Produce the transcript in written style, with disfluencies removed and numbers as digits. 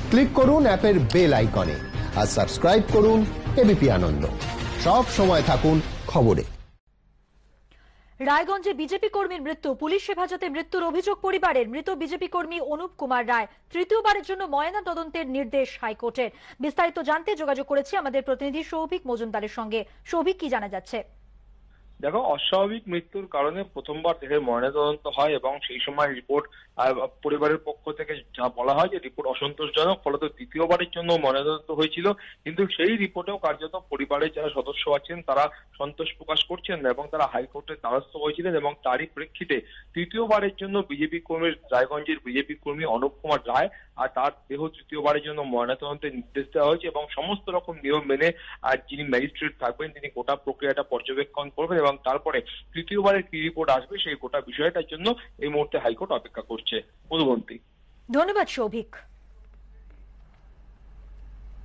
Click করুন অ্যাপের bell আইকনে আর সাবস্ক্রাইব করুন এবিপি আনন্দ। সব সময় থাকুন খবরে। রায়গঞ্জে বিজেপি কর্মীর মৃত্যু, পুলিশ হেফাজতে মৃত্যুর অভিযোগ পরিবারের। মৃত বিজেপি কর্মী অনুপ কুমার রায়। তৃতীয়বারের জন্য ময়না তদন্তের নির্দেশ হাইকোর্টের। বিস্তারিত জানতে যোগাযোগ করেছি আমাদের প্রতিনিধি সৌভিক মজুমদারের সঙ্গে। সৌভিক, কি জানা যাচ্ছে? দেখো, অস্বাভাবিক মৃত্যুর কারণে প্রথমবার দেহের ময়নাতদন্ত হয় এবং সেই সময় রিপোর্ট পরিবারের পক্ষ থেকে যা বলা হয় যে রিপোর্ট অসন্তোষজনক, ফলত দ্বিতীয়বারের জন্য ময়নাতদন্ত হয়েছিল। কিন্তু সেই রিপোর্টেও কার্যত পরিবারের যারা সদস্য আছেন তারা সন্তোষ প্রকাশ করছেন না এবং তারা হাইকোর্টের দ্বারস্থ হয়েছিলেন এবং তারই প্রেক্ষিতে তৃতীয়বারের জন্য বিজেপি কর্মীর, রায়গঞ্জের বিজেপি কর্মী অনুপ কুমার রায় আর তার দেহ তৃতীয়বারের জন্য ময়নাতদন্তের নির্দেশ দেওয়া হয়েছে এবং সমস্ত রকম নিয়ম মেনে যিনি ম্যাজিস্ট্রেট থাকবেন তিনি গোটা প্রক্রিয়াটা পর্যবেক্ষণ করবেন এবং তারপরে তৃতীয়বারের কি রিপোর্ট আসবে সেই গোটা বিষয়টার জন্য এই মুহূর্তে হাইকোর্ট অপেক্ষা করছে। মধুবন্তী। ধন্যবাদ সৌভিক।